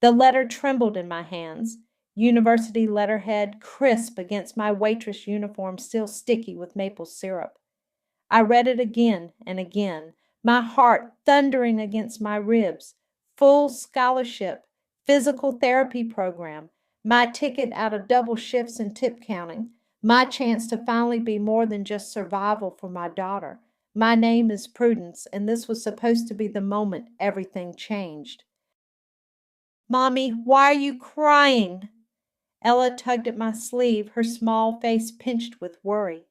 The letter trembled in my hands. University letterhead crisp against my waitress uniform still sticky with maple syrup. I read it again and again, my heart thundering against my ribs. Full scholarship, physical therapy program, my ticket out of double shifts and tip counting, my chance to finally be more than just survival for my daughter. My name is Prudence, and this was supposed to be the moment everything changed. Mommy, why are you crying? Ella tugged at my sleeve, her small face pinched with worry.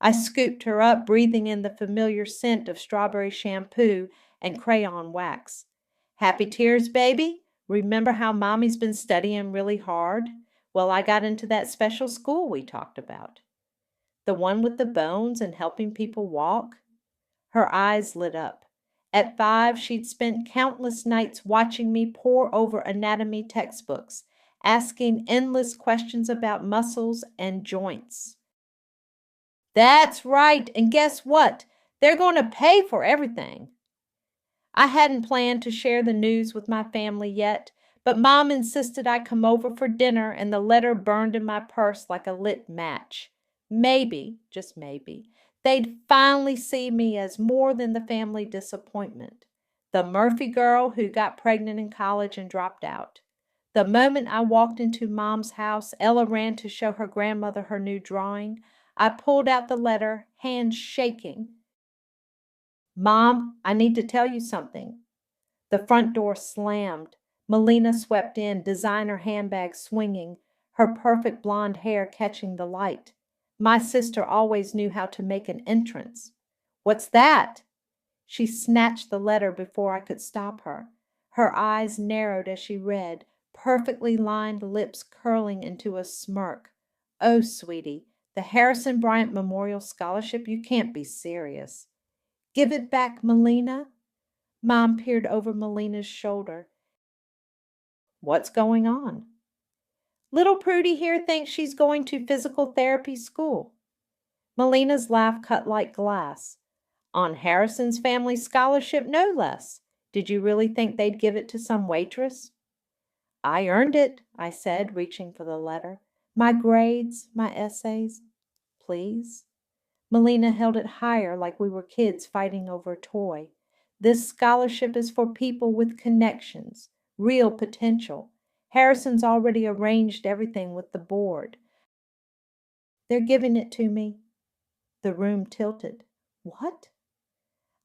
I scooped her up, breathing in the familiar scent of strawberry shampoo and crayon wax. Happy tears, baby? Remember how Mommy's been studying really hard? Well, I got into that special school we talked about. The one with the bones and helping people walk? Her eyes lit up. At 5, she'd spent countless nights watching me pore over anatomy textbooks, asking endless questions about muscles and joints. That's right, and guess what? They're going to pay for everything. I hadn't planned to share the news with my family yet, but Mom insisted I come over for dinner, and the letter burned in my purse like a lit match. Maybe, just maybe, they'd finally see me as more than the family disappointment. The Murphy girl who got pregnant in college and dropped out. The moment I walked into Mom's house, Ella ran to show her grandmother her new drawing. I pulled out the letter, hands shaking. Mom, I need to tell you something. The front door slammed. Melina swept in, designer handbag swinging, her perfect blonde hair catching the light. My sister always knew how to make an entrance. What's that? She snatched the letter before I could stop her. Her eyes narrowed as she read, perfectly lined lips curling into a smirk. Oh, sweetie, the Harrison Bryant Memorial Scholarship? You can't be serious. Give it back, Melina. Mom peered over Melina's shoulder. What's going on? Little Prudy here thinks she's going to physical therapy school. Melina's laugh cut like glass. On Harrison's family scholarship, no less. Did you really think they'd give it to some waitress? I earned it, I said, reaching for the letter. My grades, my essays. Please? Melina held it higher like we were kids fighting over a toy. This scholarship is for people with connections, real potential. Harrison's already arranged everything with the board. They're giving it to me. The room tilted. What?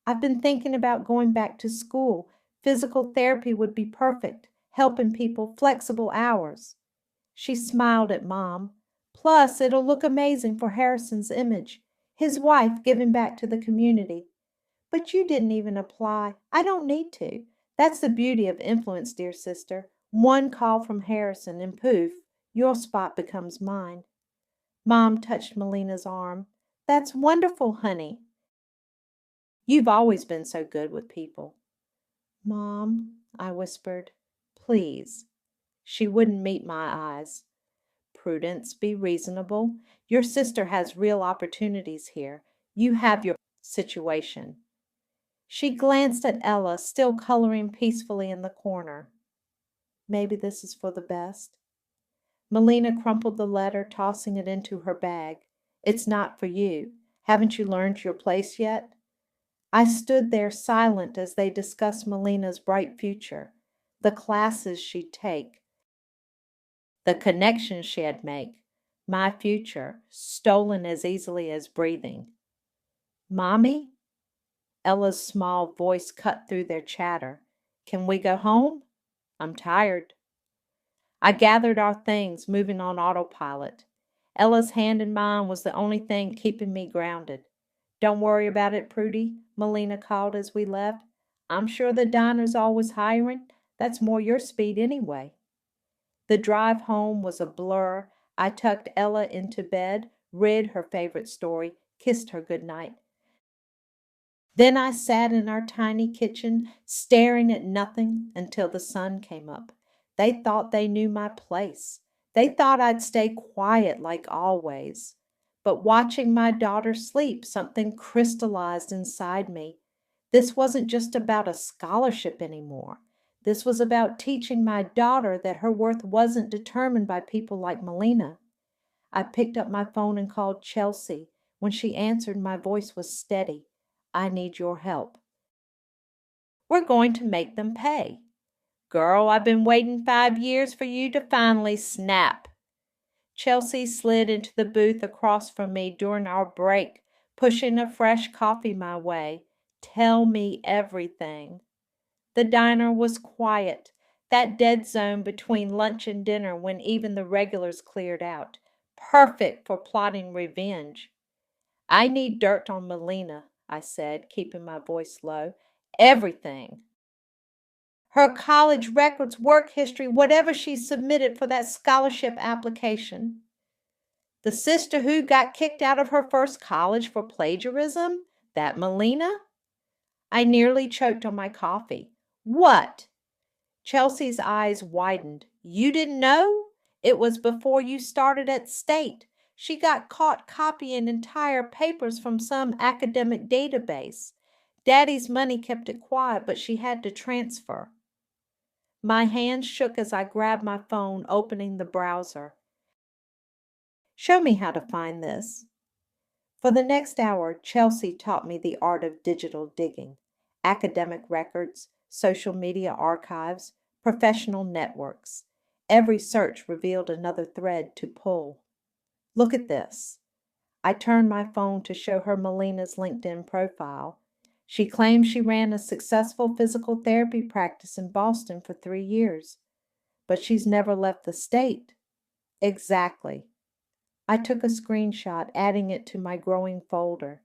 I've been thinking about going back to school. Physical therapy would be perfect, helping people flexible hours. She smiled at Mom. Plus, it'll look amazing for Harrison's image. His wife giving back to the community. But you didn't even apply. I don't need to. That's the beauty of influence, dear sister. One call from Harrison and poof, your spot becomes mine. Mom touched Melina's arm. That's wonderful, honey. You've always been so good with people. Mom, I whispered, please. She wouldn't meet my eyes. Prudence, be reasonable. Your sister has real opportunities here. You have your situation. She glanced at Ella, still coloring peacefully in the corner. Maybe this is for the best. Melina crumpled the letter, tossing it into her bag. It's not for you. Haven't you learned your place yet? I stood there silent as they discussed Melina's bright future, the classes she'd take, the connections she'd make, my future, stolen as easily as breathing. Mommy? Ella's small voice cut through their chatter. Can we go home? I'm tired. I gathered our things, moving on autopilot. Ella's hand in mine was the only thing keeping me grounded. Don't worry about it, Prudy, Melina called as we left. I'm sure the diner's always hiring. That's more your speed anyway. The drive home was a blur. I tucked Ella into bed, read her favorite story, kissed her good night. Then I sat in our tiny kitchen, staring at nothing until the sun came up. They thought they knew my place. They thought I'd stay quiet like always. But watching my daughter sleep, something crystallized inside me. This wasn't just about a scholarship anymore. This was about teaching my daughter that her worth wasn't determined by people like Melina. I picked up my phone and called Chelsea. When she answered, my voice was steady. I need your help. We're going to make them pay. Girl, I've been waiting 5 years for you to finally snap. Chelsea slid into the booth across from me during our break, pushing a fresh coffee my way. Tell me everything. The diner was quiet, that dead zone between lunch and dinner when even the regulars cleared out. Perfect for plotting revenge. I need dirt on Melina, I said, keeping my voice low. Everything. Her college records, work history, whatever she submitted for that scholarship application. The sister who got kicked out of her first college for plagiarism? That Melina? I nearly choked on my coffee. What? Chelsea's eyes widened. You didn't know? It was before you started at State. She got caught copying entire papers from some academic database. Daddy's money kept it quiet, but she had to transfer. My hands shook as I grabbed my phone, opening the browser. Show me how to find this. For the next hour, Chelsea taught me the art of digital digging, academic records, social media archives, professional networks. Every search revealed another thread to pull. Look at this. I turned my phone to show her Melina's LinkedIn profile. She claims she ran a successful physical therapy practice in Boston for 3 years, but she's never left the state. Exactly. I took a screenshot, adding it to my growing folder.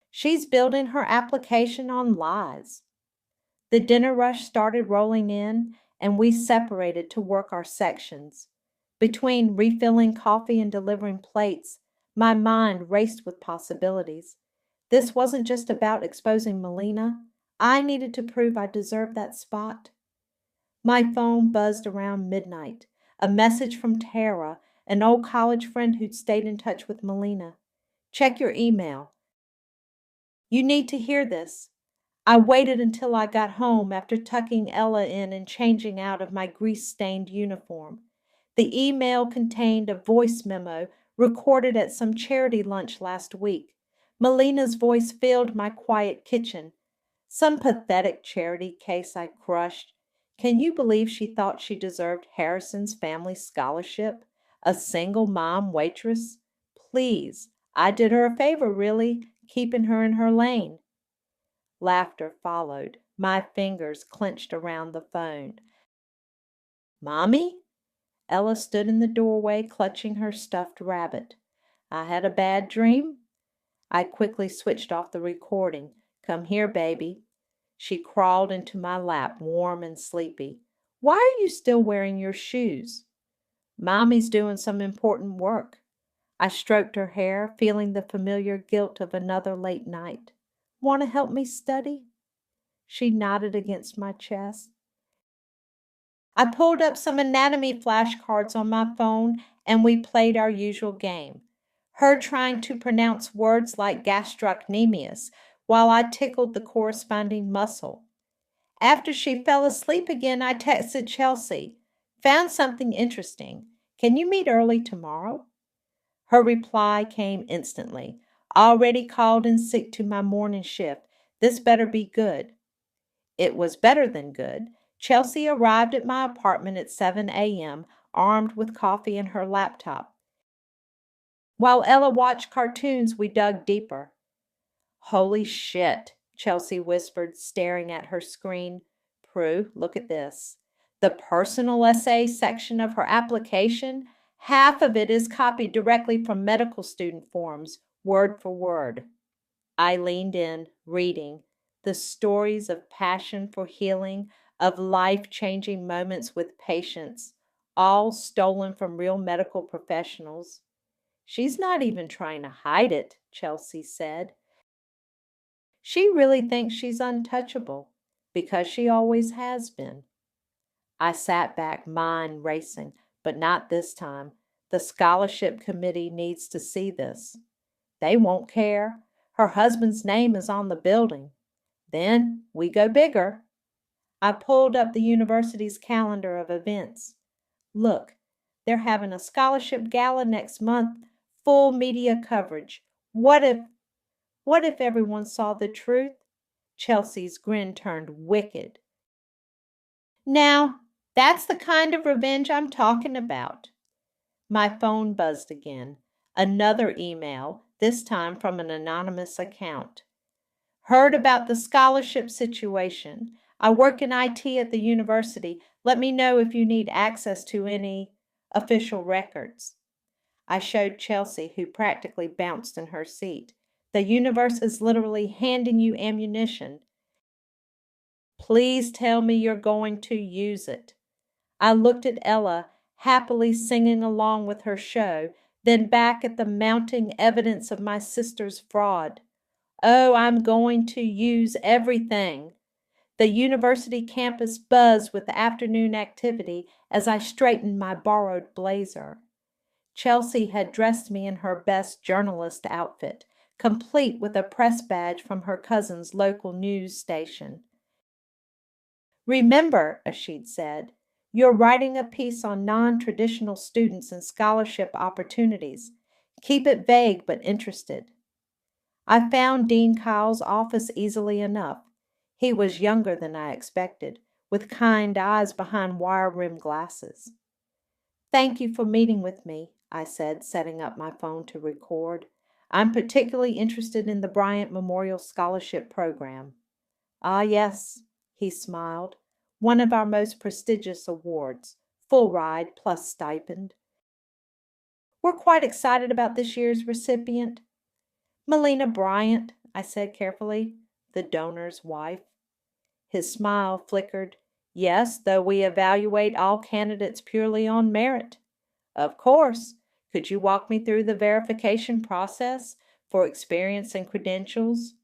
She's building her application on lies. The dinner rush started rolling in, and we separated to work our sections. Between refilling coffee and delivering plates, my mind raced with possibilities. This wasn't just about exposing Melina. I needed to prove I deserved that spot. My phone buzzed around midnight. A message from Tara, an old college friend who'd stayed in touch with Melina. Check your email. You need to hear this. I waited until I got home after tucking Ella in and changing out of my grease-stained uniform. The email contained a voice memo recorded at some charity lunch last week. Melina's voice filled my quiet kitchen. Some pathetic charity case I crushed. Can you believe she thought she deserved Harrison's family scholarship? A single mom waitress? Please, I did her a favor, really, keeping her in her lane. Laughter followed. My fingers clenched around the phone. Mommy? Ella stood in the doorway, clutching her stuffed rabbit. I had a bad dream? I quickly switched off the recording. Come here, baby. She crawled into my lap, warm and sleepy. Why are you still wearing your shoes? Mommy's doing some important work. I stroked her hair, feeling the familiar guilt of another late night. Want to help me study? She nodded against my chest. I pulled up some anatomy flashcards on my phone and we played our usual game. Her trying to pronounce words like gastrocnemius while I tickled the corresponding muscle. After she fell asleep again, I texted Chelsea. Found something interesting. Can you meet early tomorrow? Her reply came instantly. Already called in sick to my morning shift. This better be good. It was better than good. Chelsea arrived at my apartment at 7 a.m., armed with coffee and her laptop. While Ella watched cartoons, we dug deeper. Holy shit, Chelsea whispered, staring at her screen. Prue, look at this. The personal essay section of her application, half of it is copied directly from medical student forms, word for word. I leaned in, reading. The stories of passion for healing, of life-changing moments with patients, all stolen from real medical professionals. She's not even trying to hide it, Chelsea said. She really thinks she's untouchable, because she always has been. I sat back, mind racing, but not this time. The scholarship committee needs to see this. They won't care. Her husband's name is on the building. Then we go bigger. I pulled up the university's calendar of events. Look, they're having a scholarship gala next month, full media coverage. What if, what if everyone saw the truth? Chelsea's grin turned wicked. Now, that's the kind of revenge I'm talking about. My phone buzzed again. Another email, this time from an anonymous account. Heard about the scholarship situation. I work in IT at the university. Let me know if you need access to any official records. I showed Chelsea, who practically bounced in her seat. The universe is literally handing you ammunition. Please tell me you're going to use it. I looked at Ella, happily singing along with her show, then back at the mounting evidence of my sister's fraud. Oh, I'm going to use everything. The university campus buzzed with afternoon activity as I straightened my borrowed blazer. Chelsea had dressed me in her best journalist outfit, complete with a press badge from her cousin's local news station. Remember, Ashid said, you're writing a piece on non-traditional students and scholarship opportunities. Keep it vague but interested. I found Dean Kyle's office easily enough. He was younger than I expected, with kind eyes behind wire-rimmed glasses. Thank you for meeting with me, I said, setting up my phone to record. I'm particularly interested in the Bryant Memorial Scholarship Program. Ah, yes, he smiled. One of our most prestigious awards. Full ride plus stipend. We're quite excited about this year's recipient. Melina Bryant, I said carefully, the donor's wife. His smile flickered. Yes, though we evaluate all candidates purely on merit. Of course. Could you walk me through the verification process for experience and credentials?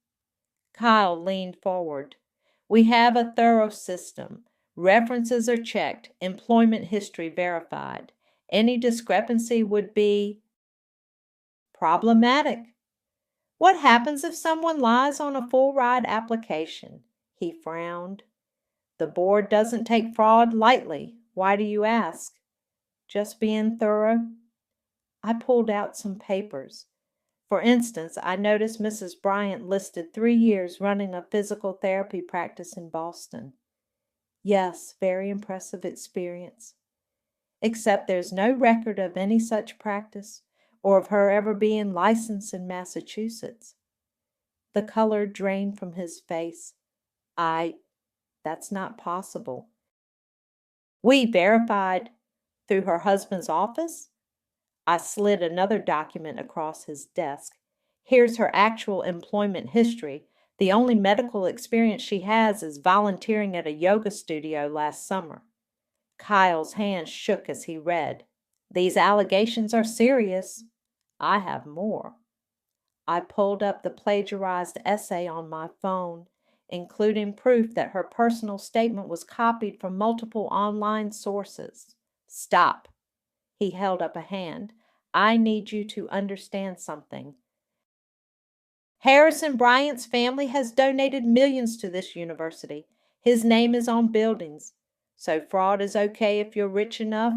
Kyle leaned forward. We have a thorough system. References are checked, employment history verified. Any discrepancy would be problematic. What happens if someone lies on a full ride application? He frowned. The board doesn't take fraud lightly. Why do you ask? Just being thorough. I pulled out some papers. For instance, I noticed Mrs. Bryant listed 3 years running a physical therapy practice in Boston. Yes, very impressive experience. Except there's no record of any such practice or of her ever being licensed in Massachusetts. The color drained from his face. That's not possible. We verified through her husband's office? I slid another document across his desk. Here's her actual employment history. The only medical experience she has is volunteering at a yoga studio last summer. Kyle's hand shook as he read. These allegations are serious. I have more. I pulled up the plagiarized essay on my phone, including proof that her personal statement was copied from multiple online sources. Stop. He held up a hand. I need you to understand something. Harrison Bryant's family has donated millions to this university. His name is on buildings. So fraud is okay if you're rich enough?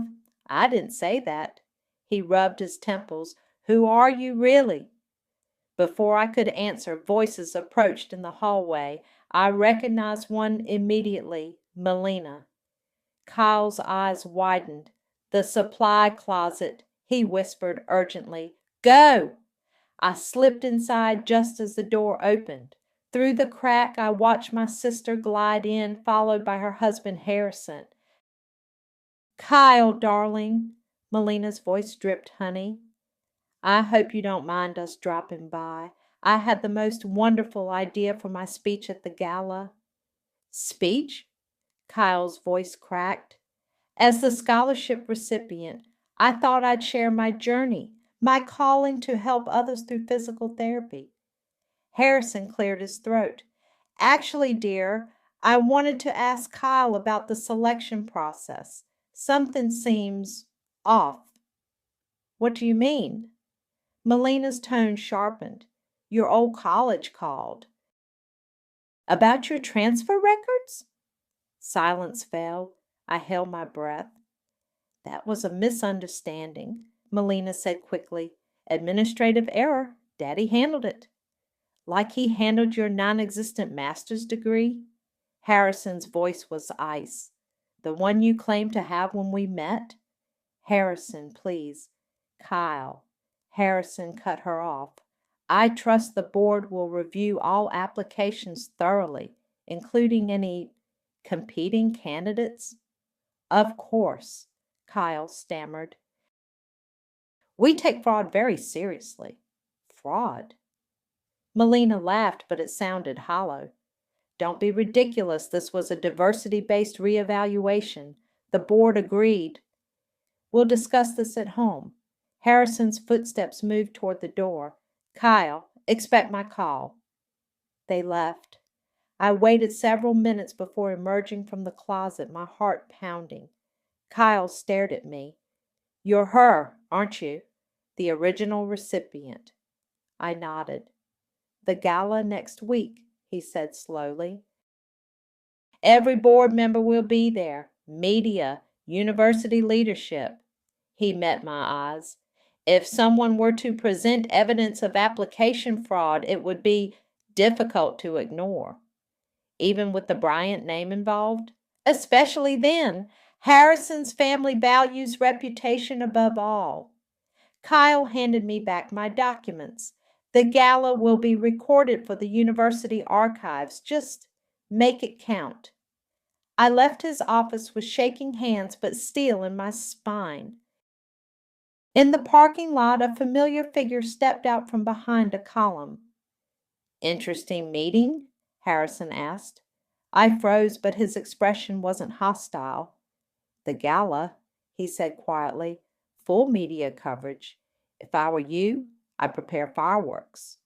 I didn't say that. He rubbed his temples. Who are you really? Before I could answer, voices approached in the hallway. I recognized one immediately, Melina. Kyle's eyes widened. The supply closet, he whispered urgently. Go! I slipped inside just as the door opened. Through the crack, I watched my sister glide in, followed by her husband Harrison. Kyle, darling, Melina's voice dripped honey. I hope you don't mind us dropping by. I had the most wonderful idea for my speech at the gala. Speech? Kyle's voice cracked. As the scholarship recipient, I thought I'd share my journey, my calling to help others through physical therapy. Harrison cleared his throat. Actually, dear, I wanted to ask Kyle about the selection process. Something seems off. What do you mean? Melina's tone sharpened. Your old college called. About your transfer records? Silence fell. I held my breath. That was a misunderstanding, Melina said quickly. Administrative error. Daddy handled it. Like he handled your non-existent master's degree? Harrison's voice was ice. The one you claimed to have when we met? Harrison, please. Kyle. Harrison cut her off. I trust the board will review all applications thoroughly, including any competing candidates. Of course, Kyle stammered. We take fraud very seriously. Fraud? Melina laughed, but it sounded hollow. Don't be ridiculous. This was a diversity-based reevaluation. The board agreed. We'll discuss this at home. Harrison's footsteps moved toward the door. Kyle, expect my call. They left. I waited several minutes before emerging from the closet, my heart pounding. Kyle stared at me. You're her, aren't you? The original recipient. I nodded. The gala next week, he said slowly. Every board member will be there. Media, university leadership. He met my eyes. If someone were to present evidence of application fraud, it would be difficult to ignore. Even with the Bryant name involved? Especially then. Harrison's family values reputation above all. Kyle handed me back my documents. The gala will be recorded for the university archives. Just make it count. I left his office with shaking hands but steel in my spine. In the parking lot, a familiar figure stepped out from behind a column. Interesting meeting? Harrison asked. I froze, but his expression wasn't hostile. The gala, he said quietly, full media coverage. If I were you, I'd prepare fireworks.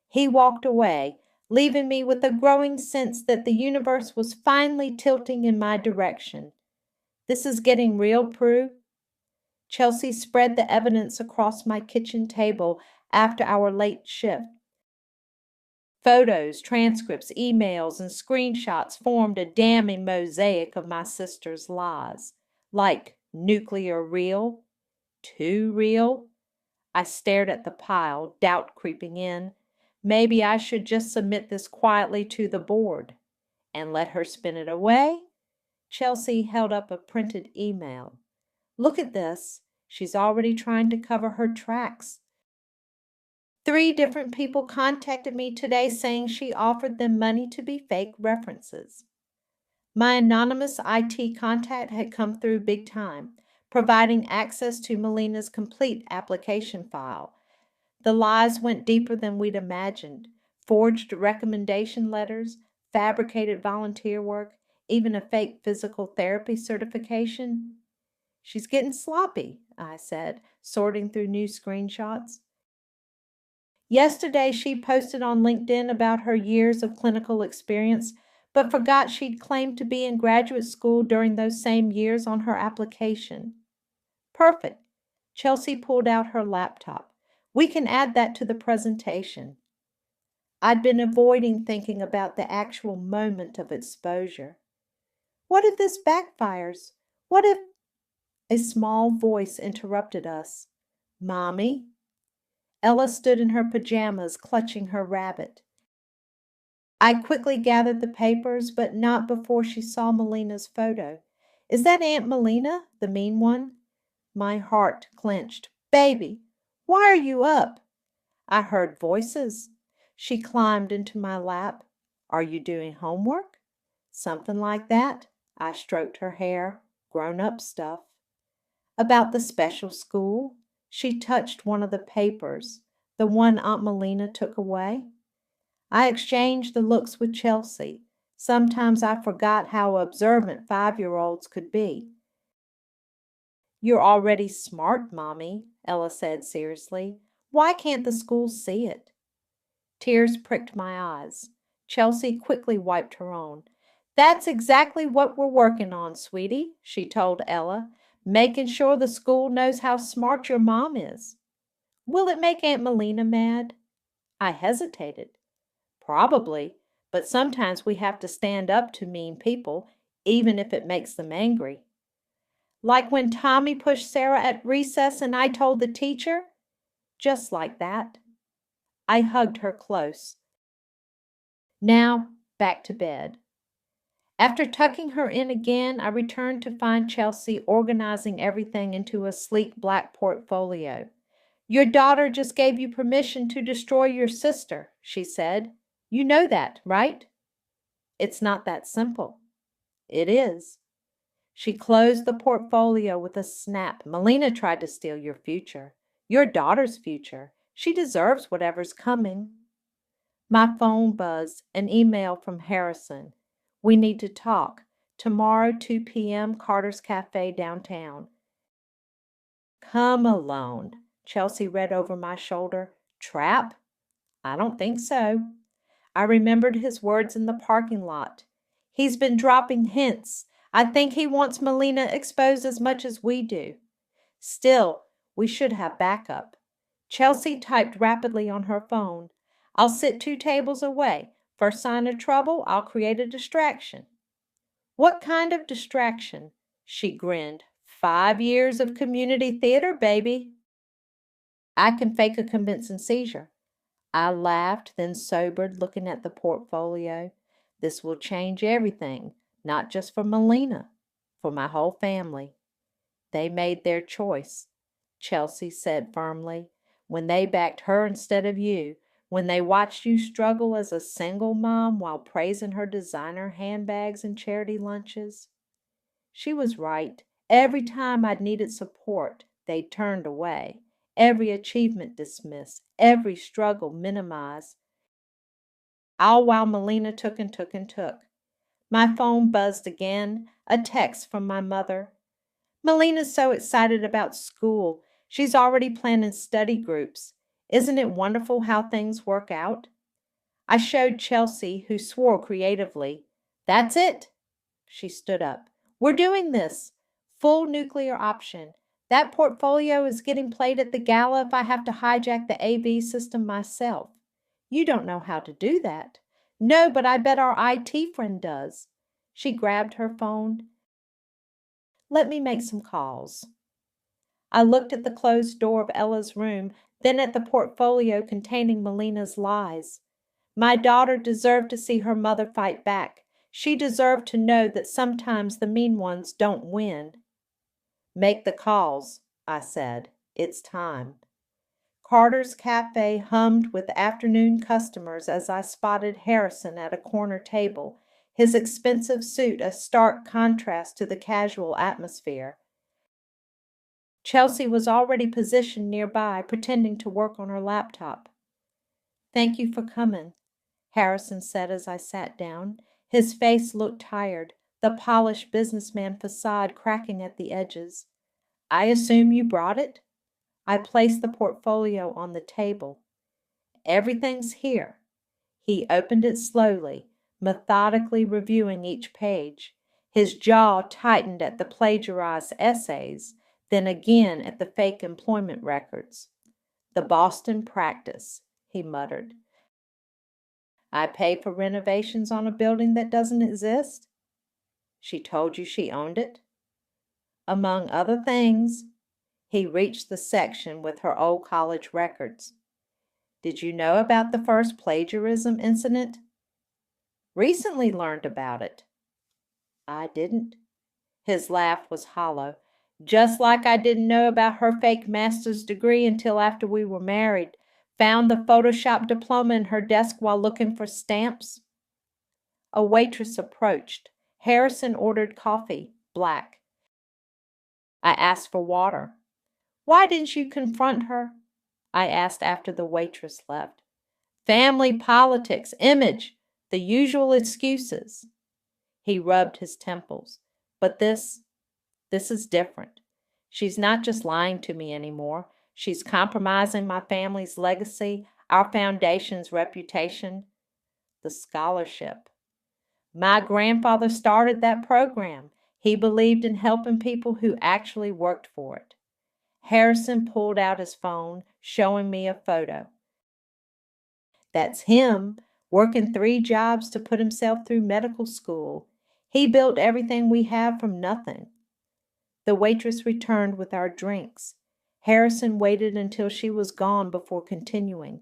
He walked away, leaving me with a growing sense that the universe was finally tilting in my direction. This is getting real, Prue. Chelsea spread the evidence across my kitchen table after our late shift. Photos, transcripts, emails, and screenshots formed a damning mosaic of my sister's lies. Like nuclear real? Too real? I stared at the pile, doubt creeping in. Maybe I should just submit this quietly to the board and let her spin it away? Chelsea held up a printed email. Look at this. She's already trying to cover her tracks. 3 different people contacted me today saying she offered them money to be fake references. My anonymous IT contact had come through big time, providing access to Melina's complete application file. The lies went deeper than we'd imagined. Forged recommendation letters, fabricated volunteer work, even a fake physical therapy certification. She's getting sloppy, I said, sorting through new screenshots. Yesterday, she posted on LinkedIn about her years of clinical experience, but forgot she'd claimed to be in graduate school during those same years on her application. Perfect. Chelsea pulled out her laptop. We can add that to the presentation. I'd been avoiding thinking about the actual moment of exposure. What if this backfires? What if... A small voice interrupted us. Mommy? Ella stood in her pajamas, clutching her rabbit. I quickly gathered the papers, but not before she saw Melina's photo. Is that Aunt Melina, the mean one? My heart clenched. Baby, why are you up? I heard voices. She climbed into my lap. Are you doing homework? Something like that. I stroked her hair. Grown-up stuff. About the special school? She touched one of the papers, the one Aunt Melina took away. I exchanged the looks with Chelsea. Sometimes I forgot how observant 5-year-olds could be. You're already smart, Mommy, Ella said seriously. Why can't the school see it? Tears pricked my eyes. Chelsea quickly wiped her own. That's exactly what we're working on, sweetie, she told Ella, making sure the school knows how smart your mom is. Will it make Aunt Melina mad? I hesitated. Probably, but sometimes we have to stand up to mean people, even if it makes them angry. Like when Tommy pushed Sarah at recess and I told the teacher? Just like that. I hugged her close. Now, back to bed. After tucking her in again, I returned to find Chelsea organizing everything into a sleek black portfolio. Your daughter just gave you permission to destroy your sister, she said. You know that, right? It's not that simple. It is. She closed the portfolio with a snap. Melina tried to steal your future. Your daughter's future. She deserves whatever's coming. My phone buzzed. An email from Harrison. We need to talk. Tomorrow, 2 p.m., Carter's Cafe downtown. Come alone. Chelsea read over my shoulder. Trap? I don't think so. I remembered his words in the parking lot. He's been dropping hints. I think he wants Melina exposed as much as we do. Still, we should have backup. Chelsea typed rapidly on her phone. I'll sit 2 tables away. First sign of trouble, I'll create a distraction. What kind of distraction? She grinned. 5 years of community theater, baby. I can fake a convincing seizure. I laughed, then sobered, looking at the portfolio. This will change everything, not just for Melina, for my whole family. They made their choice, Chelsea said firmly, when they backed her instead of you, when they watched you struggle as a single mom while praising her designer handbags and charity lunches. She was right. Every time I'd needed support, they'd turned away. Every achievement dismissed, every struggle minimized, all while Melina took and took and took. My phone buzzed again, a text from my mother. Melina's so excited about school. She's already planning study groups. Isn't it wonderful how things work out? I showed Chelsea, who swore creatively. That's it. She stood up. We're doing this. Full nuclear option. That portfolio is getting played at the gala if I have to hijack the AV system myself. You don't know how to do that. No, but I bet our IT friend does. She grabbed her phone. Let me make some calls. I looked at the closed door of Ella's room, then at the portfolio containing Melina's lies. My daughter deserved to see her mother fight back. She deserved to know that sometimes the mean ones don't win. Make the calls, I said. It's time. Carter's Cafe hummed with afternoon customers as I spotted Harrison at a corner table, his expensive suit a stark contrast to the casual atmosphere. Chelsea was already positioned nearby, pretending to work on her laptop. Thank you for coming, Harrison said as I sat down. His face looked tired, the polished businessman facade cracking at the edges. I assume you brought it? I placed the portfolio on the table. Everything's here. He opened it slowly, methodically reviewing each page. His jaw tightened at the plagiarized essays, then again at the fake employment records. The Boston practice, he muttered. I pay for renovations on a building that doesn't exist? She told you she owned it? Among other things, he reached the section with her old college records. Did you know about the first plagiarism incident? Recently learned about it. I didn't. His laugh was hollow. Just like I didn't know about her fake master's degree until after we were married. Found the Photoshop diploma in her desk while looking for stamps. A waitress approached. Harrison ordered coffee, black. I asked for water. Why didn't you confront her? I asked after the waitress left. Family politics, image, the usual excuses. He rubbed his temples. But this is different. She's not just lying to me anymore. She's compromising my family's legacy, our foundation's reputation, the scholarship. My grandfather started that program. He believed in helping people who actually worked for it. Harrison pulled out his phone, showing me a photo. That's him, working 3 jobs to put himself through medical school. He built everything we have from nothing. The waitress returned with our drinks. Harrison waited until she was gone before continuing.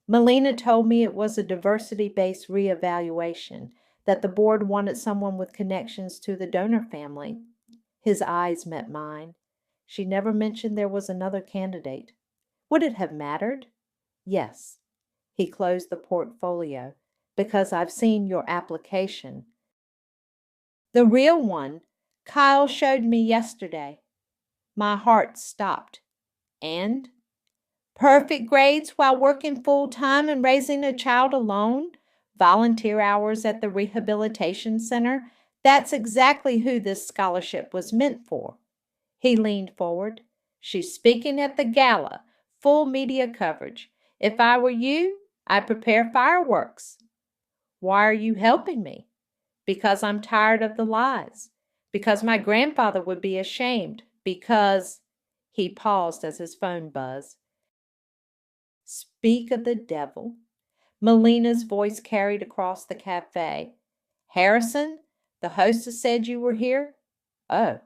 Melina told me it was a diversity-based reevaluation, that the board wanted someone with connections to the donor family. His eyes met mine. She never mentioned there was another candidate. Would it have mattered? Yes. He closed the portfolio. Because I've seen your application. The real one. Kyle showed me yesterday. My heart stopped. And? Perfect grades while working full-time and raising a child alone? Volunteer hours at the rehabilitation center? That's exactly who this scholarship was meant for. He leaned forward. She's speaking at the gala. Full media coverage. If I were you, I'd prepare fireworks. Why are you helping me? Because I'm tired of the lies. Because my grandfather would be ashamed. Because... He paused as his phone buzzed. Speak of the devil. Melina's voice carried across the cafe. Harrison, the hostess said you were here? Oh.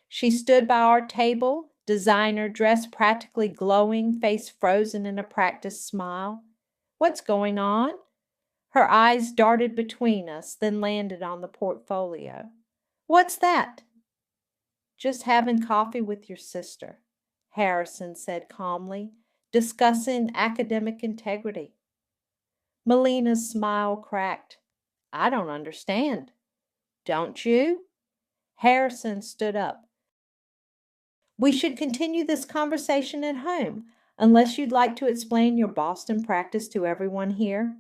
She stood by our table, designer dress practically glowing, face frozen in a practiced smile. What's going on? Her eyes darted between us, then landed on the portfolio. What's that? Just having coffee with your sister, Harrison said calmly, discussing academic integrity. Melina's smile cracked. I don't understand. Don't you? Harrison stood up. We should continue this conversation at home, unless you'd like to explain your Boston practice to everyone here.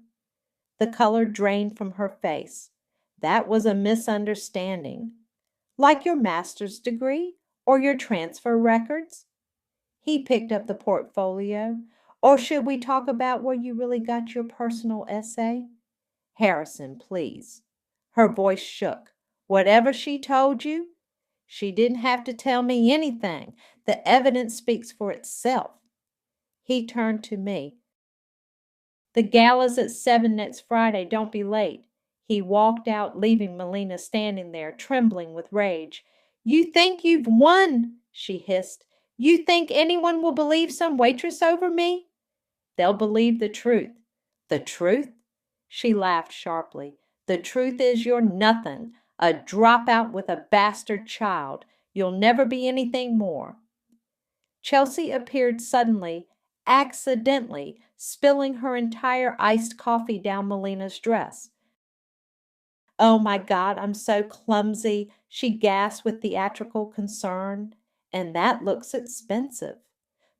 The color drained from her face. That was a misunderstanding. Like your master's degree or your transfer records? He picked up the portfolio. Or should we talk about where you really got your personal essay? Harrison, please. Her voice shook. Whatever she told you? She didn't have to tell me anything. The evidence speaks for itself. He turned to me. The gala's at 7 next Friday. Don't be late. He walked out, leaving Melina standing there, trembling with rage. You think you've won, she hissed. You think anyone will believe some waitress over me? They'll believe the truth. The truth? She laughed sharply. The truth is you're nothing, a dropout with a bastard child. You'll never be anything more. Chelsea appeared suddenly, accidentally, spilling her entire iced coffee down Melina's dress. Oh my God, I'm so clumsy, she gasped with theatrical concern. And that looks expensive.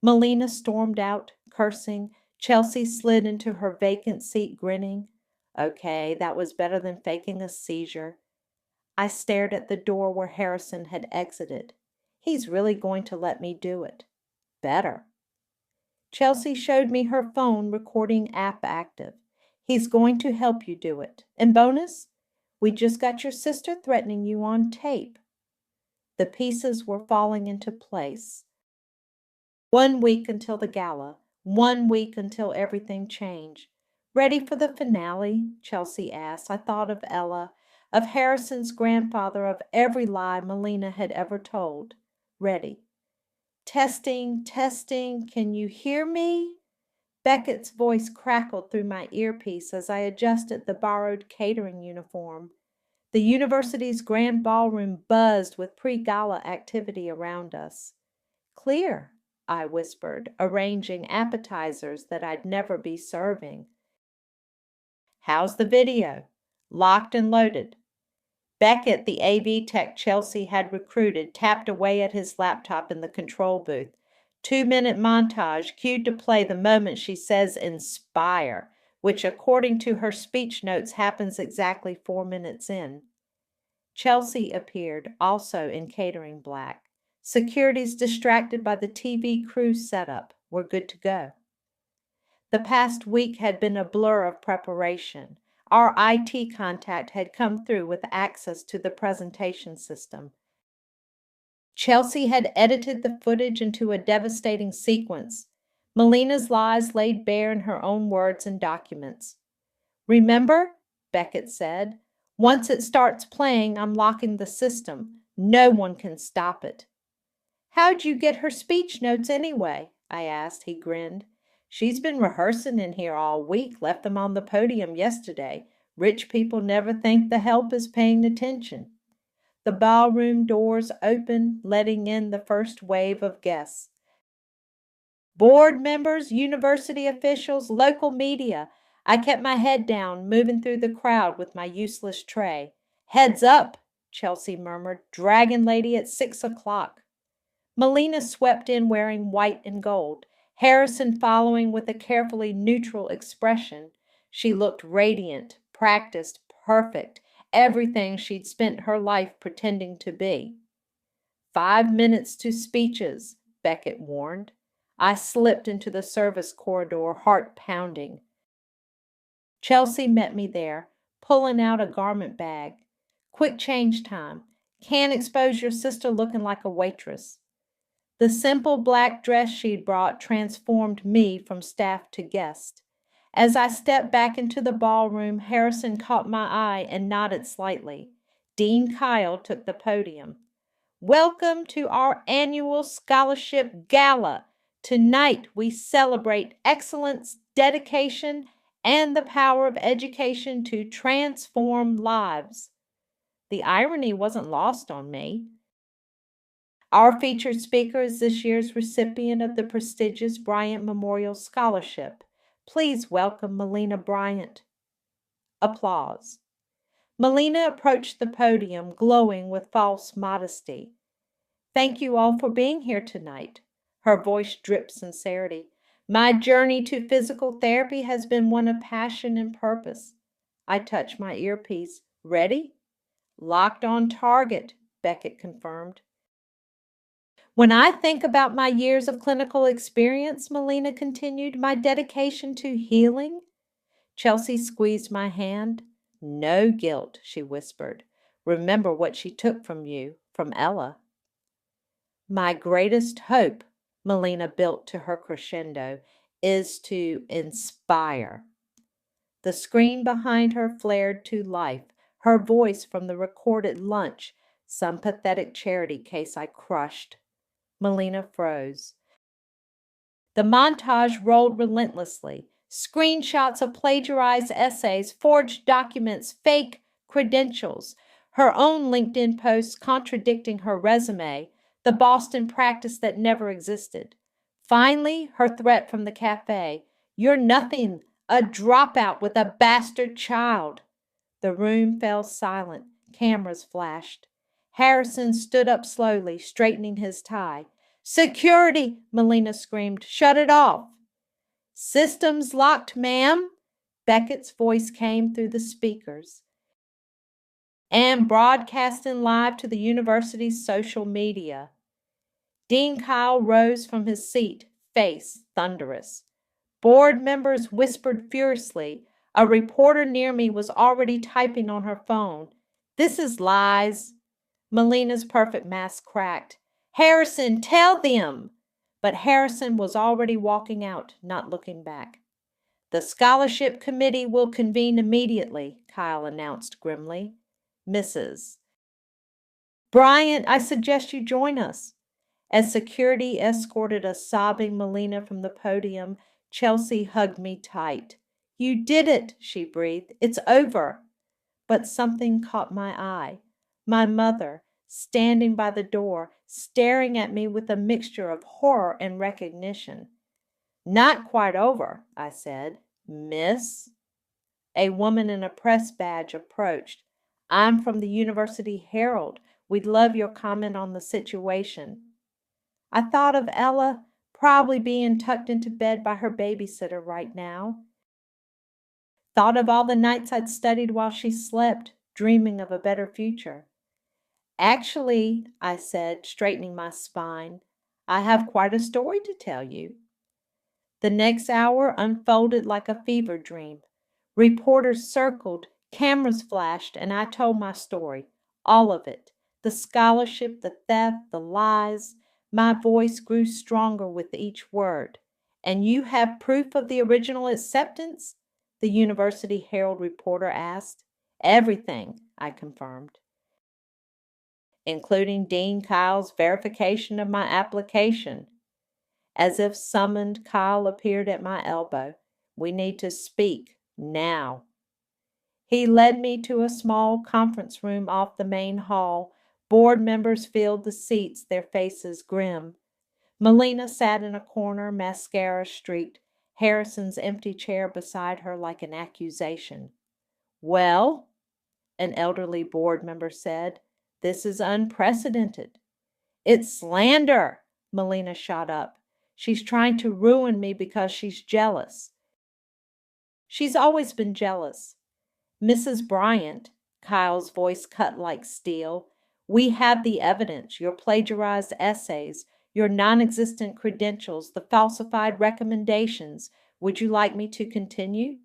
Melina stormed out, cursing. Chelsea slid into her vacant seat, grinning. Okay, that was better than faking a seizure. I stared at the door where Harrison had exited. He's really going to let me do it. Better. Chelsea showed me her phone recording app active. He's going to help you do it. And bonus, we just got your sister threatening you on tape. The pieces were falling into place. 1 week until the gala. 1 week until everything changed. Ready for the finale? Chelsea asked. I thought of Ella, of Harrison's grandfather, of every lie Melina had ever told. Ready. Testing, testing, can you hear me? Beckett's voice crackled through my earpiece as I adjusted the borrowed catering uniform. The university's grand ballroom buzzed with pre-gala activity around us. Clear, I whispered, arranging appetizers that I'd never be serving. How's the video? Locked and loaded. Beckett, the AV tech Chelsea had recruited, tapped away at his laptop in the control booth. 2-minute montage cued to play the moment she says inspire, which according to her speech notes happens exactly 4 minutes in. Chelsea appeared, also in catering black. Security's distracted by the TV crew setup. We're good to go. The past week had been a blur of preparation. Our IT contact had come through with access to the presentation system. Chelsea had edited the footage into a devastating sequence. Melina's lies laid bare in her own words and documents. Remember, Beckett said, Once it starts playing, I'm locking the system. No one can stop it. How'd you get her speech notes anyway? I asked. He grinned. She's been rehearsing in here all week, left them on the podium yesterday. Rich people never think the help is paying attention. The ballroom doors opened, letting in the first wave of guests. Board members, university officials, local media. I kept my head down, moving through the crowd with my useless tray. Heads up, Chelsea murmured. Dragon Lady at 6 o'clock. Melina swept in wearing white and gold, Harrison following with a carefully neutral expression. She looked radiant, practiced, perfect, everything she'd spent her life pretending to be. 5 minutes to speeches, Beckett warned. I slipped into the service corridor, heart pounding. Chelsea met me there, pulling out a garment bag. Quick change time. Can't expose your sister looking like a waitress. The simple black dress she'd brought transformed me from staff to guest. As I stepped back into the ballroom, Harrison caught my eye and nodded slightly. Dean Kyle took the podium. Welcome to our annual scholarship gala. Tonight we celebrate excellence, dedication, and the power of education to transform lives. The irony wasn't lost on me. Our featured speaker is this year's recipient of the prestigious Bryant Memorial Scholarship. Please welcome Melina Bryant. Applause. Melina approached the podium, glowing with false modesty. Thank you all for being here tonight. Her voice dripped sincerity. My journey to physical therapy has been one of passion and purpose. I touched my earpiece. Ready? Locked on target, Beckett confirmed. When I think about my years of clinical experience, Melina continued, my dedication to healing. Chelsea squeezed my hand. No guilt, she whispered. Remember what she took from you, from Ella. My greatest hope, Melina built to her crescendo, is to inspire. The screen behind her flared to life, her voice from the recorded lunch, some pathetic charity case I crushed. Melina froze. The montage rolled relentlessly. Screenshots of plagiarized essays, forged documents, fake credentials, her own LinkedIn posts contradicting her resume, the Boston practice that never existed. Finally, her threat from the cafe, you're nothing, a dropout with a bastard child. The room fell silent. Cameras flashed. Harrison stood up slowly, straightening his tie. Security, Melina screamed. Shut it off. Systems locked, ma'am. Beckett's voice came through the speakers. And broadcasting live to the university's social media. Dean Kyle rose from his seat, face thunderous. Board members whispered furiously. A reporter near me was already typing on her phone. This is lies. Melina's perfect mask cracked. Harrison, tell them! But Harrison was already walking out, not looking back. The scholarship committee will convene immediately, Kyle announced grimly. Mrs. Bryant, I suggest you join us. As security escorted a sobbing Melina from the podium, Chelsea hugged me tight. You did it, she breathed. It's over. But something caught my eye. My mother, standing by the door, staring at me with a mixture of horror and recognition. Not quite over, I said. Miss? A woman in a press badge approached. I'm from the University Herald. We'd love your comment on the situation. I thought of Ella probably being tucked into bed by her babysitter right now. Thought of all the nights I'd studied while she slept, dreaming of a better future. Actually, I said, straightening my spine, I have quite a story to tell you. The next hour unfolded like a fever dream. Reporters circled, cameras flashed, and I told my story, all of it. The scholarship, the theft, the lies. My voice grew stronger with each word. And you have proof of the original acceptance? The University Herald reporter asked. Everything, I confirmed, including Dean Kyle's verification of my application. As if summoned, Kyle appeared at my elbow. We need to speak now. He led me to a small conference room off the main hall. Board members filled the seats, their faces grim. Melina sat in a corner, mascara streaked, Harrison's empty chair beside her like an accusation. Well, an elderly board member said, this is unprecedented. It's slander, Melina shot up. She's trying to ruin me because she's jealous. She's always been jealous. Mrs. Bryant, Kyle's voice cut like steel, we have the evidence, your plagiarized essays, your non-existent credentials, the falsified recommendations. Would you like me to continue?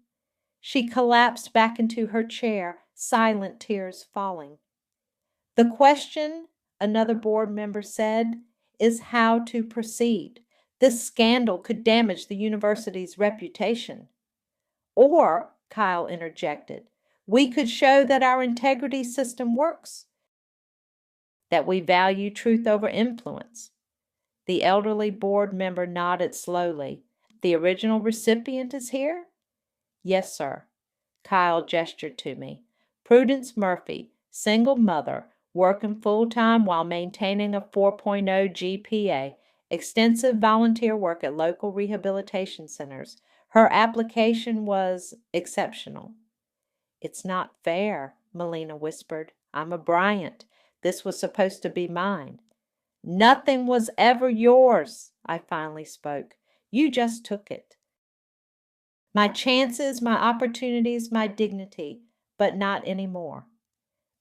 She collapsed back into her chair, silent tears falling. The question, another board member said, is how to proceed. This scandal could damage the university's reputation. Or, Kyle interjected, we could show that our integrity system works, that we value truth over influence. The elderly board member nodded slowly. The original recipient is here? Yes, sir. Kyle gestured to me. Prudence Murphy, single mother, working full-time while maintaining a 4.0 GPA, extensive volunteer work at local rehabilitation centers. Her application was exceptional. It's not fair, Melina whispered. I'm a Bryant. This was supposed to be mine. Nothing was ever yours, I finally spoke. You just took it. My chances, my opportunities, my dignity, but not anymore.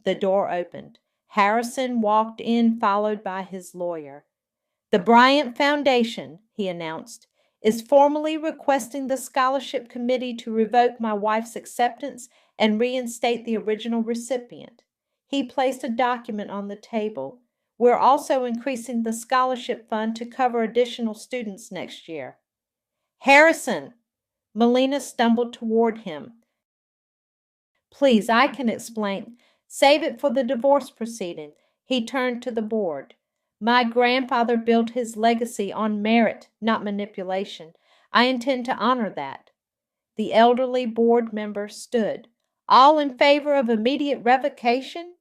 The door opened. Harrison walked in, followed by his lawyer. The Bryant Foundation, he announced, is formally requesting the scholarship committee to revoke my wife's acceptance and reinstate the original recipient. He placed a document on the table. We're also increasing the scholarship fund to cover additional students next year. Harrison! Melina stumbled toward him. Please, I can explain. Save it for the divorce proceeding. He turned to the board. My grandfather built his legacy on merit, not manipulation. I intend to honor that. The elderly board member stood. All in favor of immediate revocation?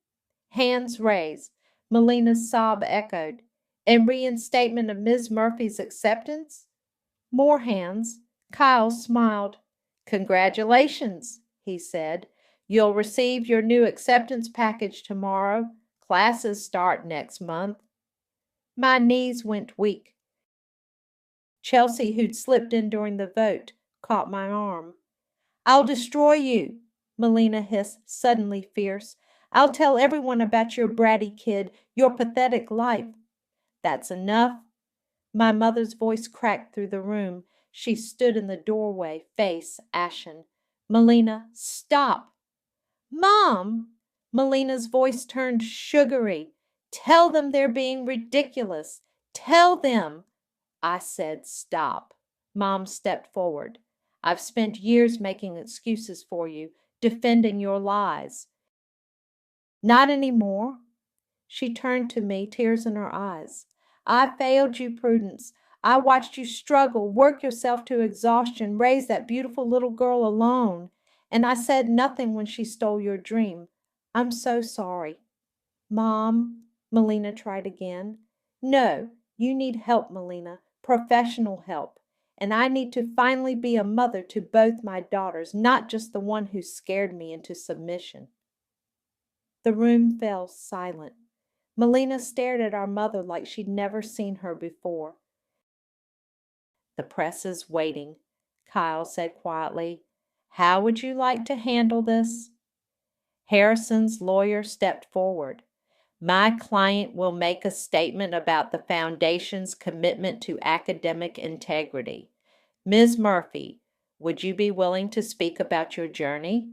Hands raised. Melina's sob echoed. And reinstatement of Ms. Murphy's acceptance? More hands. Kyle smiled. Congratulations, he said. You'll receive your new acceptance package tomorrow. Classes start next month. My knees went weak. Chelsea, who'd slipped in during the vote, caught my arm. I'll destroy you, Melina hissed, suddenly fierce. I'll tell everyone about your bratty kid, your pathetic life. That's enough. My mother's voice cracked through the room. She stood in the doorway, face ashen. Melina, stop. Mom! Melina's voice turned sugary. Tell them they're being ridiculous. Tell them. I said, stop. Mom stepped forward. I've spent years making excuses for you, defending your lies. Not anymore. She turned to me, tears in her eyes. I failed you, Prudence. I watched you struggle, work yourself to exhaustion, raise that beautiful little girl alone. And I said nothing when she stole your dream. I'm so sorry. Mom, Melina tried again. No, you need help, Melina, professional help. And I need to finally be a mother to both my daughters, not just the one who scared me into submission. The room fell silent. Melina stared at our mother like she'd never seen her before. The press is waiting, Kyle said quietly. How would you like to handle this? Harrison's lawyer stepped forward. My client will make a statement about the foundation's commitment to academic integrity. Ms. Murphy, would you be willing to speak about your journey?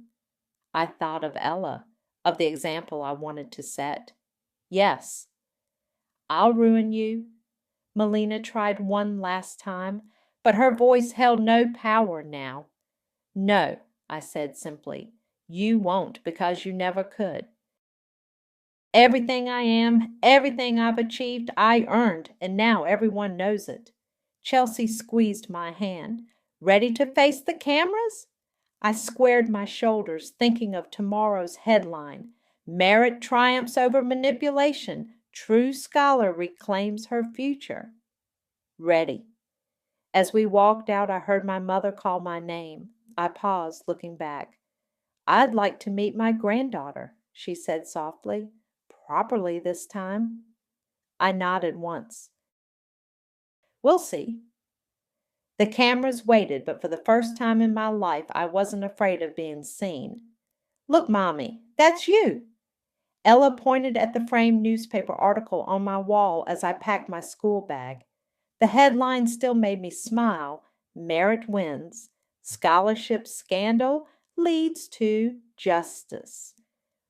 I thought of Ella, of the example I wanted to set. Yes. I'll ruin you. Melina tried one last time, but her voice held no power now. No, I said simply. You won't, because you never could. Everything I am, everything I've achieved, I earned, and now everyone knows it. Chelsea squeezed my hand. Ready to face the cameras? I squared my shoulders, thinking of tomorrow's headline. Merit triumphs over manipulation. True scholar reclaims her future. Ready. As we walked out, I heard my mother call my name. I paused, looking back. I'd like to meet my granddaughter, she said softly. Properly this time. I nodded once. We'll see. The cameras waited, but for the first time in my life, I wasn't afraid of being seen. Look, Mommy, that's you. Ella pointed at the framed newspaper article on my wall as I packed my school bag. The headline still made me smile. Merit wins. Scholarship scandal leads to justice.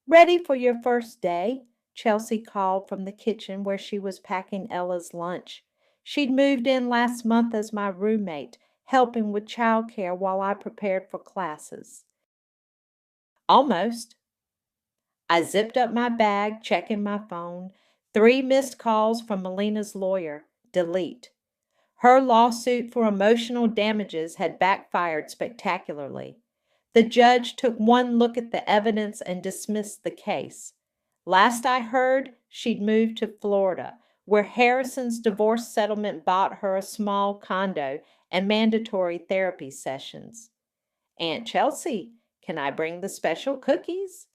Ready for your first day? Chelsea called from the kitchen where she was packing Ella's lunch. She'd moved in last month as my roommate, helping with childcare while I prepared for classes. Almost. I zipped up my bag, checking my phone. 3 missed calls from Melina's lawyer. Delete. Her lawsuit for emotional damages had backfired spectacularly. The judge took one look at the evidence and dismissed the case. Last I heard, she'd moved to Florida, where Harrison's divorce settlement bought her a small condo and mandatory therapy sessions. Aunt Chelsea, can I bring the special cookies?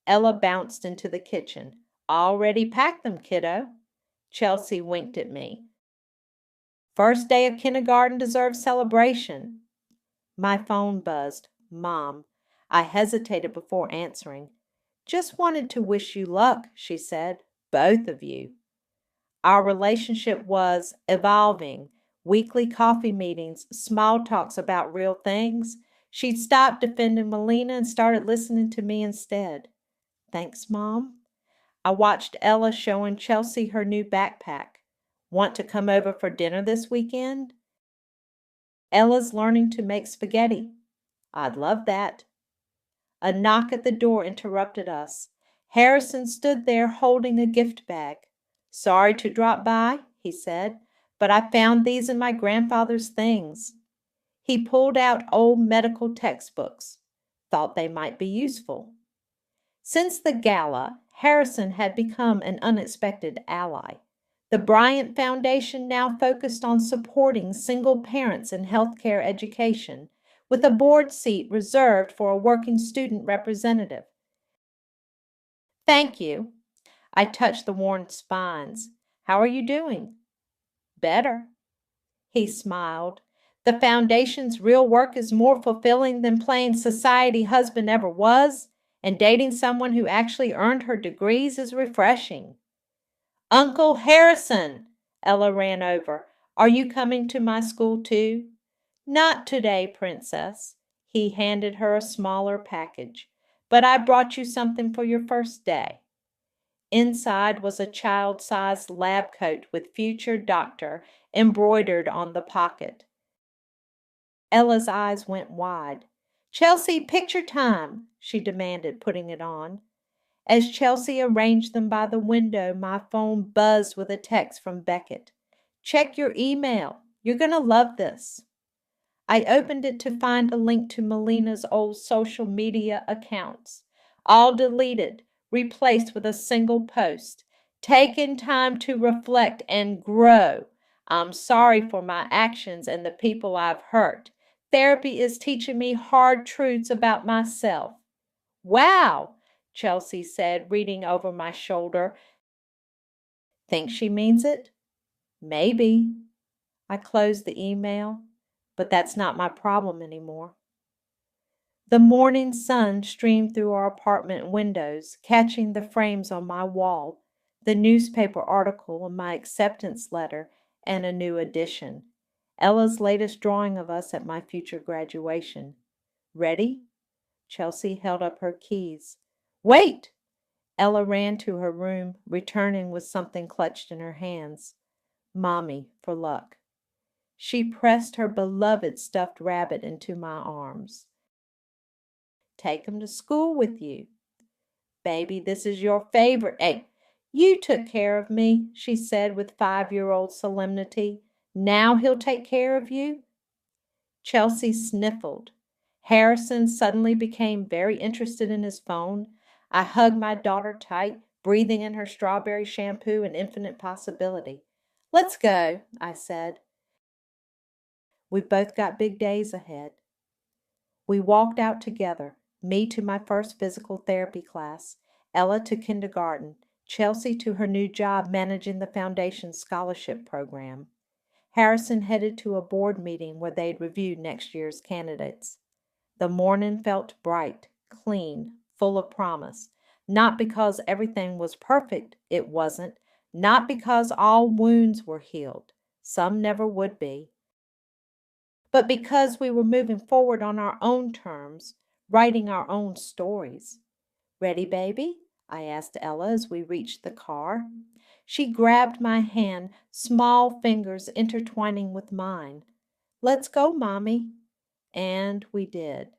Ella bounced into the kitchen. Already packed them, kiddo. Chelsea winked at me. First day of kindergarten deserves celebration. My phone buzzed. Mom. I hesitated before answering. Just wanted to wish you luck, she said. Both of you. Our relationship was evolving. Weekly coffee meetings, small talks about real things. She'd stopped defending Melina and started listening to me instead. Thanks, Mom. I watched Ella showing Chelsea her new backpack. Want to come over for dinner this weekend? Ella's learning to make spaghetti. I'd love that. A knock at the door interrupted us. Harrison stood there holding a gift bag. Sorry to drop by, he said, but I found these in my grandfather's things. He pulled out old medical textbooks. Thought they might be useful. Since the gala, Harrison had become an unexpected ally. The Bryant Foundation now focused on supporting single parents in healthcare education, with a board seat reserved for a working student representative. Thank you. I touched the worn spines. How are you doing? Better. He smiled. The foundation's real work is more fulfilling than playing society husband ever was, and dating someone who actually earned her degrees is refreshing. Uncle Harrison, Ella ran over. Are you coming to my school too? Not today, Princess. He handed her a smaller package. But I brought you something for your first day. Inside was a child-sized lab coat with future doctor embroidered on the pocket. Ella's eyes went wide. Chelsea, picture time, she demanded, putting it on. As Chelsea arranged them by the window, my phone buzzed with a text from Beckett. Check your email. You're going to love this. I opened it to find a link to Melina's old social media accounts, all deleted, replaced with a single post. Taking time to reflect and grow. I'm sorry for my actions and the people I've hurt. Therapy is teaching me hard truths about myself. Wow, Chelsea said, reading over my shoulder. Think she means it? Maybe. I closed the email, but that's not my problem anymore. The morning sun streamed through our apartment windows, catching the frames on my wall, the newspaper article, my acceptance letter, and a new edition. Ella's latest drawing of us at my future graduation. Ready? Chelsea held up her keys. Wait! Ella ran to her room, returning with something clutched in her hands. Mommy, for luck. She pressed her beloved stuffed rabbit into my arms. Take 'em to school with you. Baby, this is your favorite. Hey, you took care of me, she said with 5-year-old solemnity. Now he'll take care of you? Chelsea sniffled. Harrison suddenly became very interested in his phone. I hugged my daughter tight, breathing in her strawberry shampoo and infinite possibility. Let's go, I said. We've both got big days ahead. We walked out together, me to my first physical therapy class, Ella to kindergarten, Chelsea to her new job managing the Foundation Scholarship Program. Harrison headed to a board meeting where they'd review next year's candidates. The morning felt bright, clean, full of promise. Not because everything was perfect, it wasn't. Not because all wounds were healed. Some never would be. But because we were moving forward on our own terms, writing our own stories. Ready, baby? I asked Ella as we reached the car. She grabbed my hand, small fingers intertwining with mine. Let's go, Mommy. And we did.